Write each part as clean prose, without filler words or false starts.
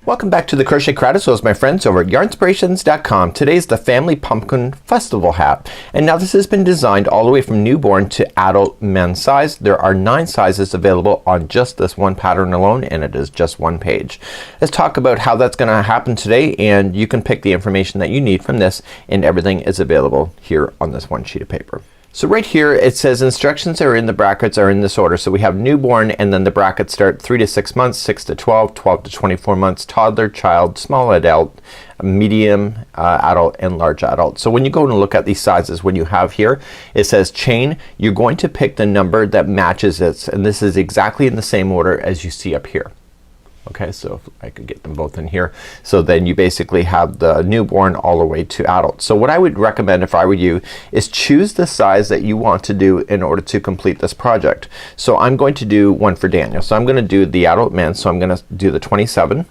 Welcome back to the Crochet Creative, my friends over at yarnspirations.com. Today is the Family Pumpkin Festival hat. And now this has been designed all the way from newborn to adult men's size. There are 9 sizes available on just this one pattern alone, and it is just one page. Let's talk about how that's going to happen today, and you can pick the information that you need from this, and everything is available here on this one sheet of paper. So right here it says instructions are in the brackets are in this order. So we have newborn, and then the brackets start 3 to 6 months, 6 to 12, 12 to 24 months, toddler, child, small adult, medium adult, and large adult. So when you go and look at these sizes, when you have here it says chain, you're going to pick the number that matches it, and this is exactly in the same order as you see up here. Okay, so if I could get them both in here. So then you basically have the newborn all the way to adult. So what I would recommend if I were you is choose the size that you want to do in order to complete this project. So I'm going to do one for Daniel. So I'm going to do the adult man. So I'm going to do the 27.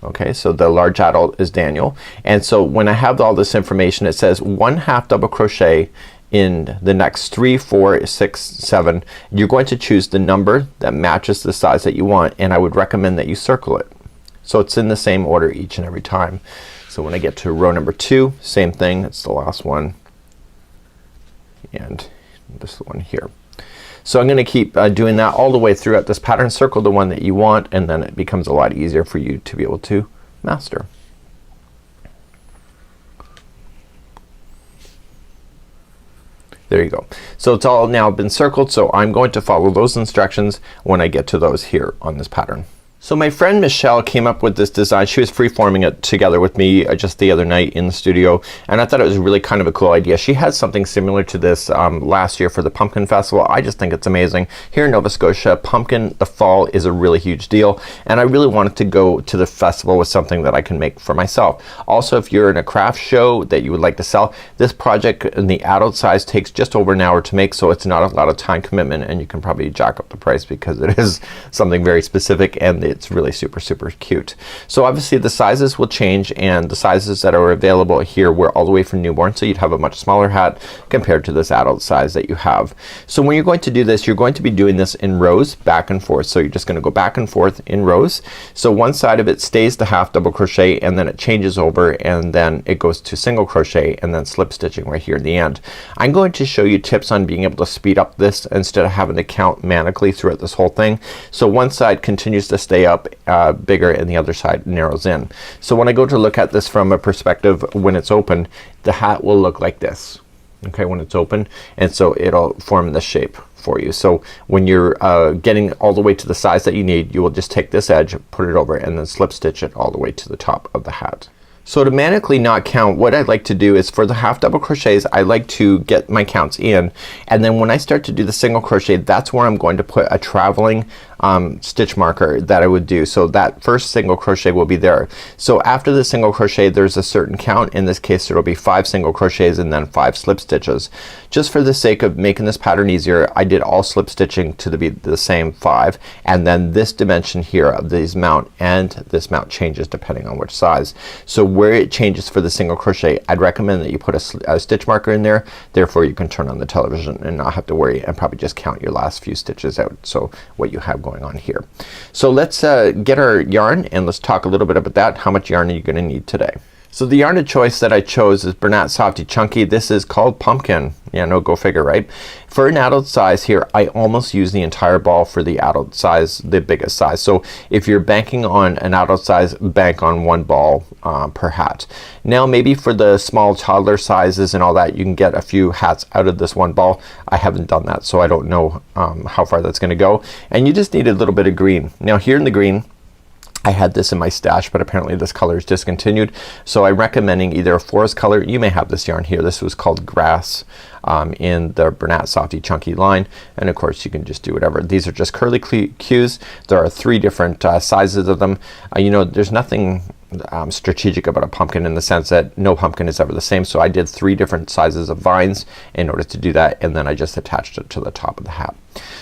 Okay, so the large adult is Daniel. And so when I have all this information, it says 1/2 double crochet in the next 3, 4, 6, 7. You're going to choose the number that matches the size that you want, and I would recommend that you circle it so it's in the same order each and every time. So when I get to row number 2, same thing, it's the last one, and this one here. So I'm gonna keep doing that all the way throughout this pattern. Circle the one that you want, and then it becomes a lot easier for you to be able to master. There you go. So it's all now been circled, so I'm going to follow those instructions when I get to those here on this pattern. So my friend Michelle came up with this design. She was freeforming it together with me just the other night in the studio, and I thought it was really kind of a cool idea. She had something similar to this last year for the Pumpkin Festival. I just think it's amazing. Here in Nova Scotia, pumpkin, the fall is a really huge deal, and I really wanted to go to the festival with something that I can make for myself. Also, if you're in a craft show that you would like to sell, this project in the adult size takes just over an hour to make, so it's not a lot of time commitment, and you can probably jack up the price because it is something very specific, and it's really super cute. So obviously the sizes will change, and the sizes that are available here were all the way from newborn, so you'd have a much smaller hat compared to this adult size that you have. So when you're going to do this, you're going to be doing this in rows back and forth. So you're just gonna go back and forth in rows. So one side of it stays the 1/2 double crochet, and then it changes over, and then it goes to single crochet, and then slip stitching right here at the end. I'm going to show you tips on being able to speed up this instead of having to count manically throughout this whole thing. So one side continues to stay up bigger, and the other side narrows in. So when I go to look at this from a perspective when it's open, the hat will look like this, okay, when it's open, and so it'll form this shape for you. So when you're getting all the way to the size that you need, you will just take this edge, put it over, and then slip stitch it all the way to the top of the hat. So to manically not count, what I'd like to do is for the 1/2 double crochets, I like to get my counts in, and then when I start to do the single crochet, that's where I'm going to put a traveling stitch marker that I would do. So that first single crochet will be there. So after the single crochet, there's a certain count. In this case, there will be 5 single crochets and then 5 slip stitches. Just for the sake of making this pattern easier, I did all slip stitching to be the same 5, and then this dimension here of these mount and this mount changes depending on which size. So where it changes for the single crochet, I'd recommend that you put a stitch marker in there. Therefore you can turn on the television and not have to worry, and probably just count your last few stitches out. So what you have going on here. So let's get our yarn, and let's talk a little bit about that. How much yarn are you gonna need today? So the yarn of choice that I chose is Bernat Softy Chunky. This is called Pumpkin. Yeah, no, go figure, right? For an adult size here, I almost use the entire ball for the adult size, the biggest size. So if you're banking on an adult size, bank on 1 ball per hat. Now maybe for the small toddler sizes and all that, you can get a few hats out of this 1 ball. I haven't done that, so I don't know how far that's gonna go. And you just need a little bit of green. Now here in the green, I had this in my stash, but apparently this color is discontinued, so I'm recommending either a forest color. You may have this yarn here. This was called Grass in the Bernat Softy Chunky line, and of course you can just do whatever. These are just curly cues. There are 3 different sizes of them. You know, there's nothing strategic about a pumpkin in the sense that no pumpkin is ever the same, so I did 3 different sizes of vines in order to do that, and then I just attached it to the top of the hat.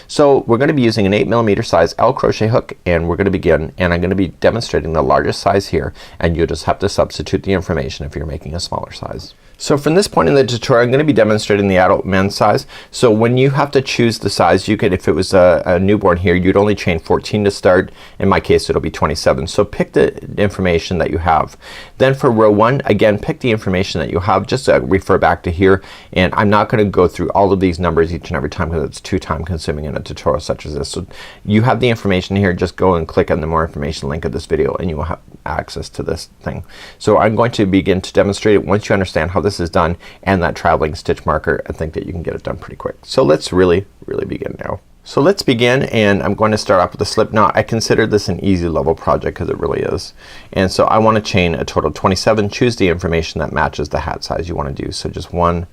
So we're gonna be using an 8mm size L crochet hook, and we're gonna begin, and I'm gonna be demonstrating the largest size here, and you'll just have to substitute the information if you're making a smaller size. So from this point in the tutorial I'm going to be demonstrating the adult men's size. So when you have to choose the size, you could, if it was a newborn here, you'd only chain 14 to start. In my case it'll be 27. So pick the information that you have. Then for row 1, again pick the information that you have. Just refer back to here, and I'm not going to go through all of these numbers each and every time because it's too time consuming in a tutorial such as this. So you have the information here, just go and click on the more information link of this video and you will have access to this thing. So I'm going to begin to demonstrate it. Once you understand how this is done and that traveling stitch marker, I think that you can get it done pretty quick. So let's really begin now. So let's begin, and I'm going to start off with a slip knot. I consider this an easy level project because it really is. And so I want to chain a total of 27. Choose the information that matches the hat size you want to do. So just 1,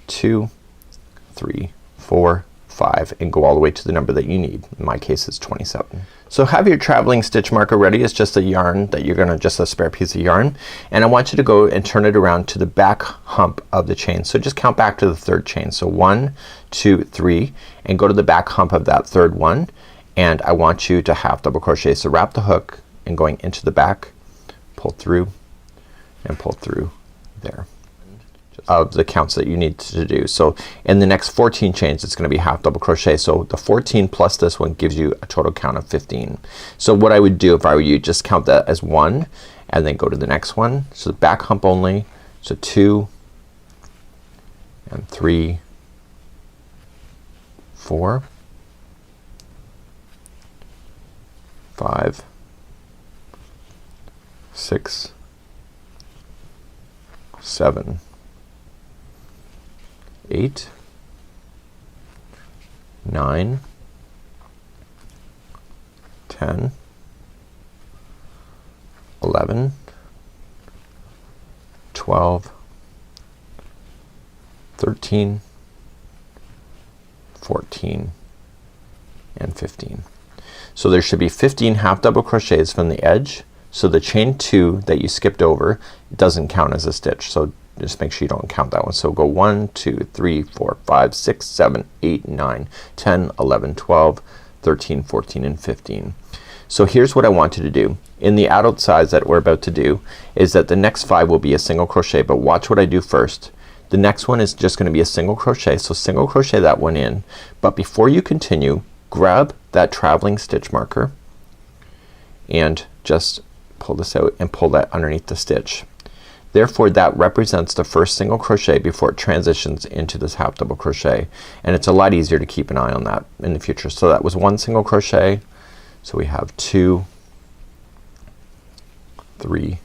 2, 3, 4, 5, and go all the way to the number that you need. In my case it's 27. So have your traveling stitch marker ready. It's just a yarn that you're gonna, just a spare piece of yarn, and I want you to go and turn it around to the back hump of the chain. So just count back to the third chain. So 1, 2, 3, and go to the back hump of that third one, and I want you to half double crochet. So wrap the hook and going into the back, pull through and pull through there of the counts that you need to do. So in the next 14 chains it's gonna be half double crochet. So the 14 plus this one gives you a total count of 15. So what I would do if I were you, just count that as 1 and then go to the next one. So the back hump only. So 2 and 3, 4, 5, 6, 7, 8, 9, 10, 11, 12, 13, 14, and 15. So there should be 15 half double crochets from the edge. So the chain 2 that you skipped over doesn't count as a stitch. So just make sure you don't count that one. So go 1, 2, 3, 4, 5, 6, 7, 8, 9, 10, 11, 12, 13, 14, and 15. So here's what I want you to do. In the adult size that we're about to do is that the next 5 will be a single crochet, but watch what I do first. The next one is just gonna be a single crochet. So single crochet that one in, but before you continue, grab that traveling stitch marker and just pull this out and pull that underneath the stitch. Therefore that represents the first single crochet before it transitions into this half double crochet, and it's a lot easier to keep an eye on that in the future. So that was 1 single crochet. So we have 2, 3,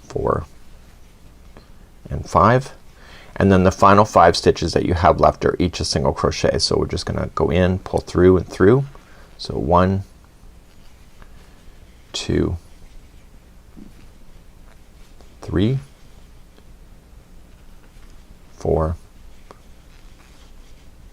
4, and 5, and then the final 5 stitches that you have left are each a single crochet. So we're just gonna go in, pull through and through. So 1, 2, 3, 4,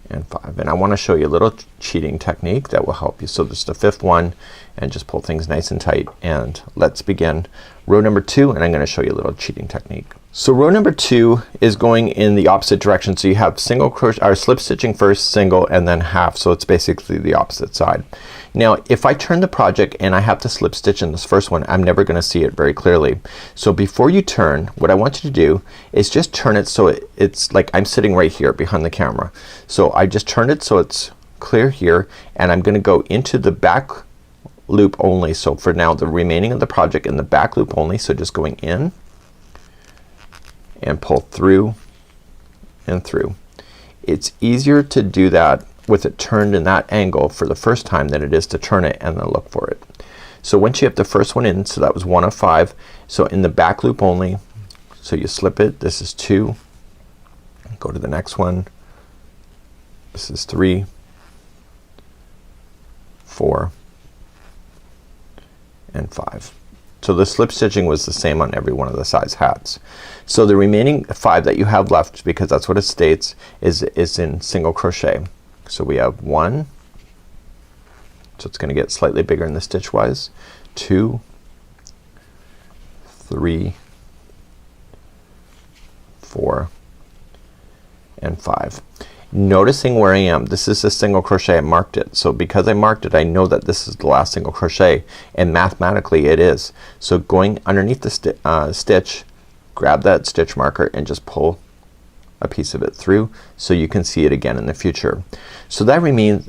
and 5. And I want to show you a little cheating technique that will help you. So this is the 5th one, and just pull things nice and tight, and let's begin row number 2, and I'm gonna show you a little cheating technique. So row number 2 is going in the opposite direction. So you have single crochet or slip stitching first, single, and then half. So it's basically the opposite side. Now if I turn the project and I have to slip stitch in this first one, I'm never gonna see it very clearly. So before you turn, what I want you to do is just turn it so it's like I'm sitting right here behind the camera. So I just turned it so it's clear here, and I'm gonna go into the back loop only. So for now the remaining of the project in the back loop only. So just going in and pull through and through. It's easier to do that with it turned in that angle for the first time than it is to turn it and then look for it. So once you have the first one in, so that was 1 of 5. So in the back loop only, so you slip it. This is 2. Go to the next one. This is 3, 4, and 5. So the slip stitching was the same on every one of the size hats. So the remaining 5 that you have left, because that's what it states, is in single crochet. So we have 1, so it's gonna get slightly bigger in the stitch wise, 2, 3, 4, and 5. Noticing where I am, this is a single crochet, I marked it. So because I marked it, I know that this is the last single crochet, and mathematically it is. So going underneath the stitch, grab that stitch marker and just pull a piece of it through so you can see it again in the future. So that remains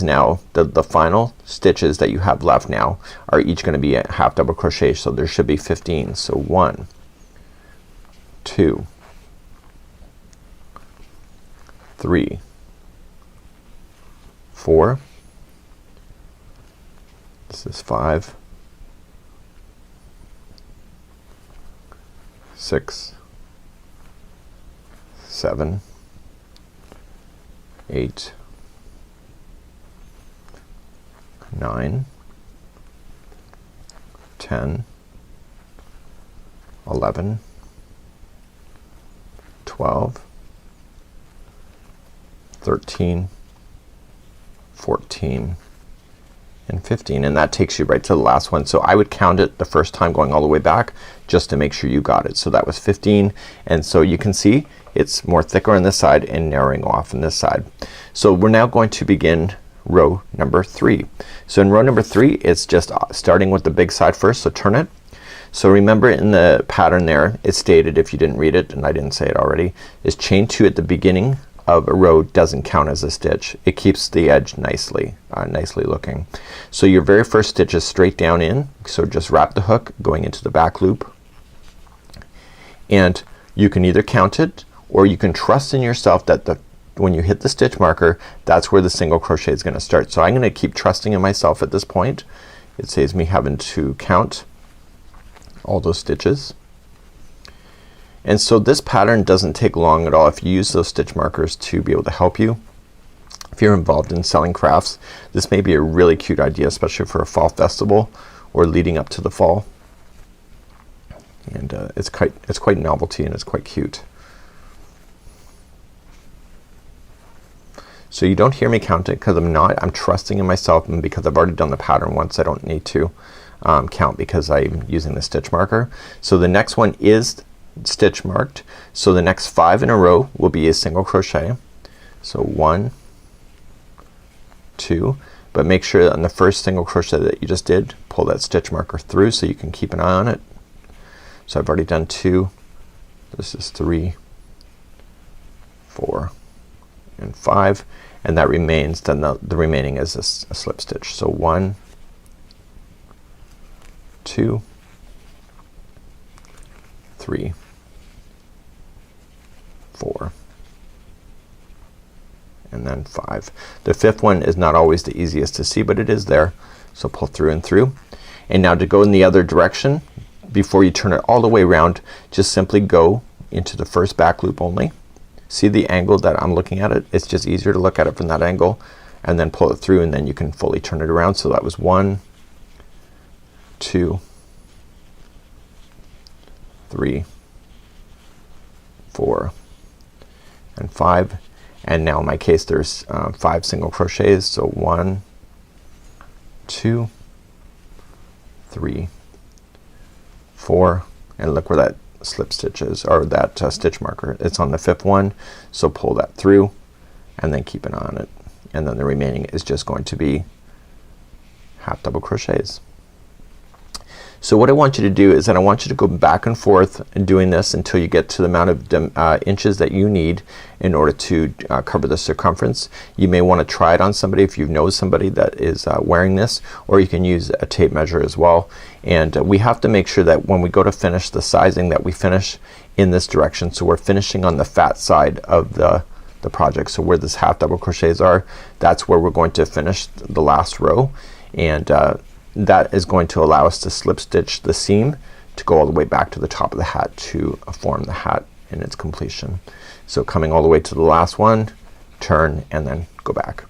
now the final stitches that you have left now are each gonna be a half double crochet, so there should be 15. So 1, 2, 3, 4, this is 5, 6, 7, 8, 9, 10, 11, 12, 13, 14, and 15, and that takes you right to the last one. So I would count it the first time going all the way back just to make sure you got it. So that was 15, and so you can see it's more thicker on this side and narrowing off on this side. So we're now going to begin row number 3. So in row number 3 it's just starting with the big side first, so turn it. So remember in the pattern there it stated, if you didn't read it and I didn't say it already, is chain 2 at the beginning of a row doesn't count as a stitch. It keeps the edge nicely looking. So your very first stitch is straight down in, so just wrap the hook going into the back loop, and you can either count it or you can trust in yourself that when you hit the stitch marker that's where the single crochet is gonna start. So I'm gonna keep trusting in myself at this point. It saves me having to count all those stitches. And so this pattern doesn't take long at all if you use those stitch markers to be able to help you. If you're involved in selling crafts, this may be a really cute idea, especially for a fall festival or leading up to the fall. And it's quite novelty and it's quite cute. So you don't hear me count it because I'm trusting in myself, and because I've already done the pattern once I don't need to count because I'm using the stitch marker. So the next one is stitch marked, so the next 5 in a row will be a single crochet. So 1, 2, but make sure that on the first single crochet that you just did, pull that stitch marker through so you can keep an eye on it. So I've already done 2, this is 3, 4, and 5, and that remains, then the remaining is a slip stitch. So 1, 2, 3, 4, and then 5. The 5th one is not always the easiest to see, but it is there. So pull through and through. And now to go in the other direction, before you turn it all the way around, just simply go into the first back loop only. See the angle that I'm looking at it? It's just easier to look at it from that angle, and then pull it through, and then you can fully turn it around. So that was 1, 2, 3, 4, and 5, and now in my case there's 5 single crochets. So 1, 2, 3, 4, and look where that slip stitch is, or that stitch marker. It's on the 5th one, so pull that through and then keep an eye on it, and then the remaining is just going to be half double crochets. So what I want you to do is that I want you to go back and forth doing this until you get to the amount of inches that you need in order to cover the circumference. You may want to try it on somebody if you know somebody that is wearing this, or you can use a tape measure as well. And we have to make sure that when we go to finish the sizing that we finish in this direction, so we're finishing on the fat side of the project. So where this half double crochets are, that's where we're going to finish the last row, and that is going to allow us to slip stitch the seam to go all the way back to the top of the hat to form the hat in its completion. So coming all the way to the last one, turn, and then go back.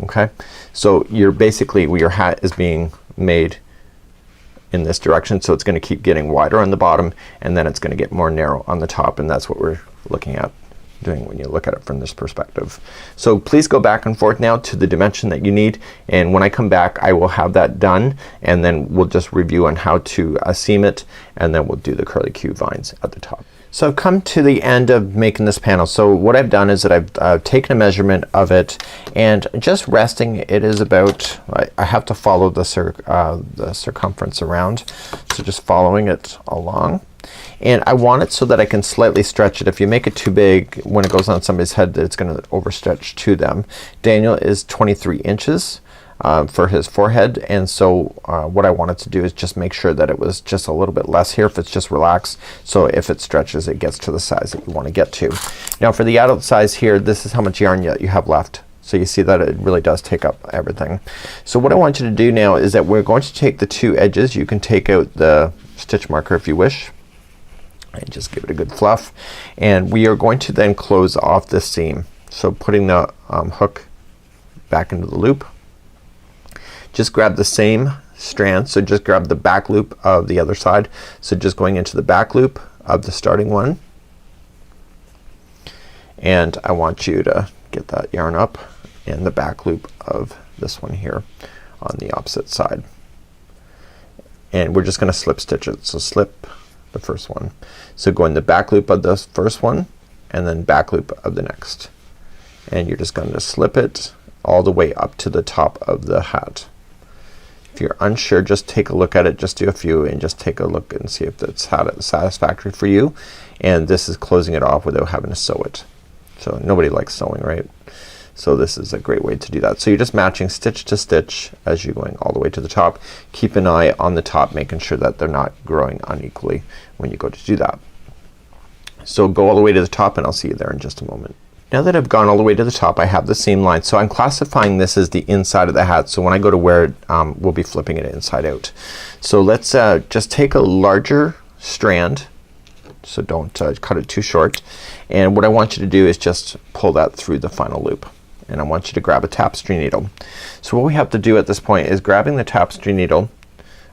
Okay, so you're basically, your hat is being made in this direction, so it's gonna keep getting wider on the bottom, and then it's gonna get more narrow on the top, and that's what we're looking at doing when you look at it from this perspective. So please go back and forth now to the dimension that you need, and when I come back I will have that done, and then we'll just review on how to seam it, and then we'll do the curly Q vines at the top. So I've come to the end of making this panel. So what I've done is that I've taken a measurement of it, and just resting it is about, I have to follow the circumference around, so just following it along. And I want it so that I can slightly stretch it. If you make it too big when it goes on somebody's head, it's gonna overstretch to them. Daniel is 23 inches for his forehead, and so what I wanted to do is just make sure that it was just a little bit less here if it's just relaxed, so if it stretches it gets to the size that you want to get to. Now for the adult size here, this is how much yarn you have left. So you see that it really does take up everything. So what I want you to do now is that we're going to take the two edges. You can take out the stitch marker if you wish and just give it a good fluff, and we are going to then close off this seam. So putting the hook back into the loop, just grab the same strand, so just grab the back loop of the other side. So just going into the back loop of the starting one, and I want you to get that yarn up in the back loop of this one here on the opposite side, and we're just gonna slip stitch it. So slip the first one, so go in the back loop of this first one and then back loop of the next, and you're just going to slip it all the way up to the top of the hat. If you're unsure, just take a look at it, just do a few and just take a look and see if it's satisfactory for you. And this is closing it off without having to sew it. So nobody likes sewing, right? So this is a great way to do that. So you're just matching stitch to stitch as you're going all the way to the top. Keep an eye on the top, making sure that they're not growing unequally when you go to do that. So go all the way to the top and I'll see you there in just a moment. Now that I've gone all the way to the top, I have the seam line. So I'm classifying this as the inside of the hat. So when I go to wear it, we'll be flipping it inside out. So let's just take a larger strand. So don't cut it too short. And what I want you to do is just pull that through the final loop. And I want you to grab a tapestry needle. So what we have to do at this point is grabbing the tapestry needle,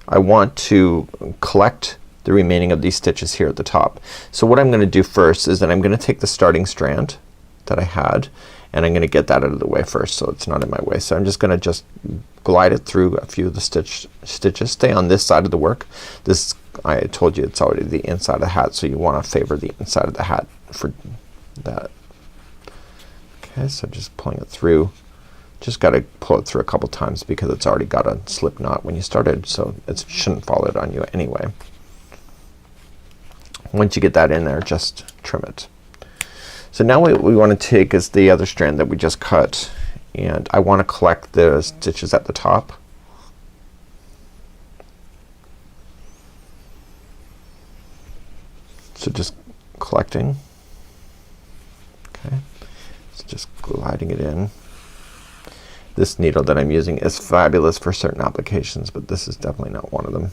I want to collect the remaining of these stitches here at the top. So what I'm gonna do first is that I'm gonna take the starting strand that I had, and I'm gonna get that out of the way first so it's not in my way. So I'm just gonna glide it through a few of the stitches. Stay on this side of the work. This, I told you, it's already the inside of the hat, so you want to favor the inside of the hat for that. Okay, so just pulling it through. Just gotta pull it through a couple times because it's already got a slip knot when you started, so it shouldn't fall out on you anyway. Once you get that in there, just trim it. So now what we want to take is the other strand that we just cut, and I want to collect the stitches at the top. So just collecting. Okay, so just gliding it in. This needle that I'm using is fabulous for certain applications, but this is definitely not one of them.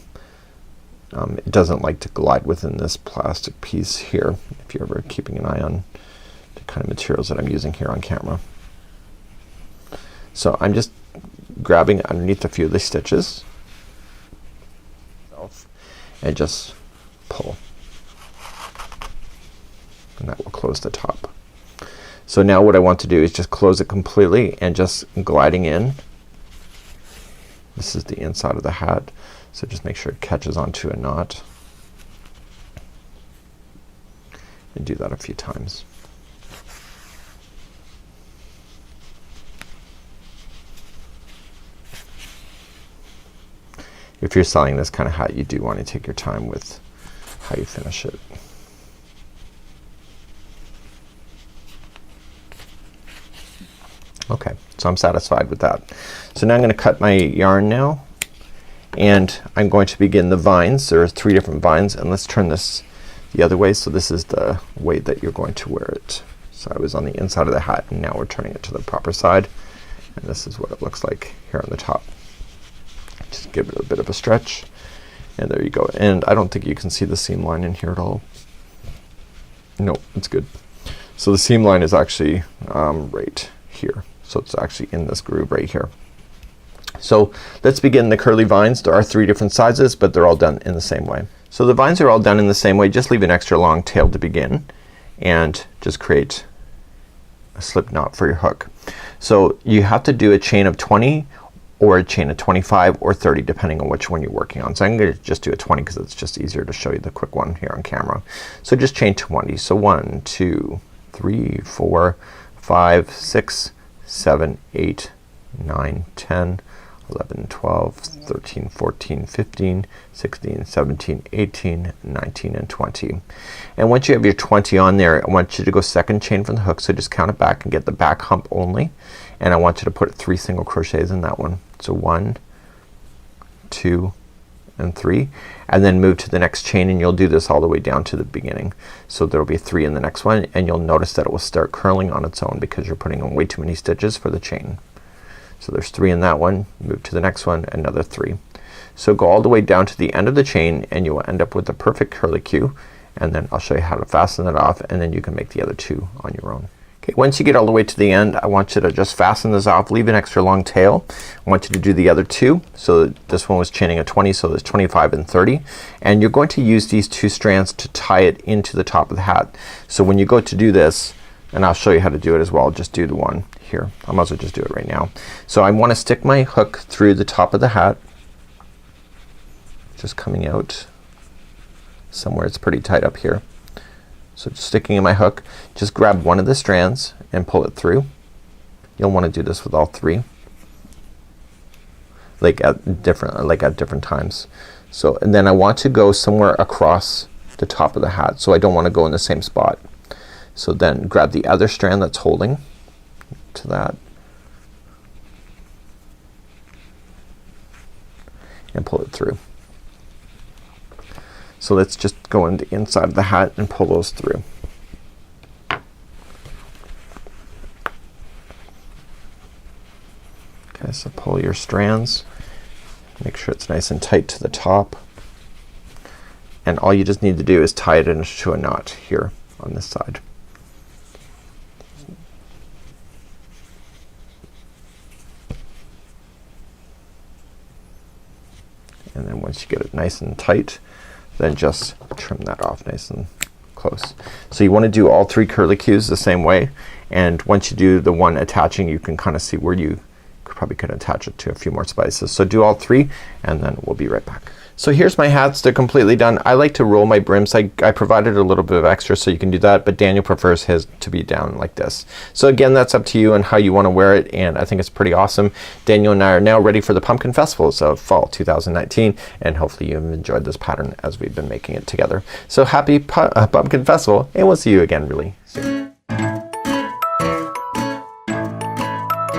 It doesn't like to glide within this plastic piece here, if you're ever keeping an eye on the kind of materials that I'm using here on camera. So I'm just grabbing underneath a few of the stitches and just pull, and that will close the top. So now what I want to do is just close it completely and just gliding in. This is the inside of the hat, so just make sure it catches onto a knot, and do that a few times. If you're selling this kind of hat, you do want to take your time with how you finish it. Okay, so I'm satisfied with that. So now I'm gonna cut my yarn now, and I'm going to begin the vines. There are 3 different vines, and let's turn this the other way. So this is the way that you're going to wear it. So I was on the inside of the hat, and now we're turning it to the proper side, and this is what it looks like here on the top. Just give it a bit of a stretch, and there you go. And I don't think you can see the seam line in here at all. No, it's good. So the seam line is actually right here. So it's actually in this groove right here. So let's begin the curly vines. There are 3 different sizes, but they're all done in the same way. So the vines are all done in the same way. Just leave an extra long tail to begin, and just create a slip knot for your hook. So you have to do a chain of 20 or a chain of 25 or 30 depending on which one you're working on. So I'm gonna just do a 20 because it's just easier to show you the quick one here on camera. So just chain 20. So 1, 2, 3, 4, 5, 6, 7, 8, 9, 10, 11, 12, 13, 14, 15, 16, 17, 18, 19, and 20. And once you have your 20 on there, I want you to go second chain from the hook. So just count it back and get the back hump only. And I want you to put 3 single crochets in that one. So 1, 2, and 3, and then move to the next chain, and you'll do this all the way down to the beginning. So there'll be 3 in the next one, and you'll notice that it will start curling on its own because you're putting in way too many stitches for the chain. So there's 3 in that one, move to the next one, another 3. So go all the way down to the end of the chain and you will end up with the perfect curlicue, and then I'll show you how to fasten it off, and then you can make the other 2 on your own. Okay, once you get all the way to the end, I want you to just fasten this off, leave an extra long tail. I want you to do the other 2. So this one was chaining a 20, so there's 25 and 30. And you're going to use these 2 strands to tie it into the top of the hat. So when you go to do this, and I'll show you how to do it as well, just do the one here. I might as well just do it right now. So I want to stick my hook through the top of the hat, just coming out somewhere. It's pretty tight up here. So just sticking in my hook, just grab one of the strands and pull it through. You'll want to do this with all 3, like at different times. So, and then I want to go somewhere across the top of the hat, so I don't want to go in the same spot. So then grab the other strand that's holding to that and pull it through. So let's just go in the inside of the hat and pull those through. Okay, so pull your strands, make sure it's nice and tight to the top, and all you just need to do is tie it into a knot here on this side. And then once you get it nice and tight, then just trim that off nice and close. So you want to do all 3 curlicues the same way, and once you do the one attaching, you can kind of see where you probably could attach it to a few more spices. So do all 3 and then we'll be right back. So here's my hats. They're completely done. I like to roll my brims. I provided a little bit of extra so you can do that, but Daniel prefers his to be down like this. So again, that's up to you and how you want to wear it, and I think it's pretty awesome. Daniel and I are now ready for the Pumpkin Festivals of Fall 2019, and hopefully you've enjoyed this pattern as we've been making it together. So happy Pumpkin Festival, and we'll see you again really soon.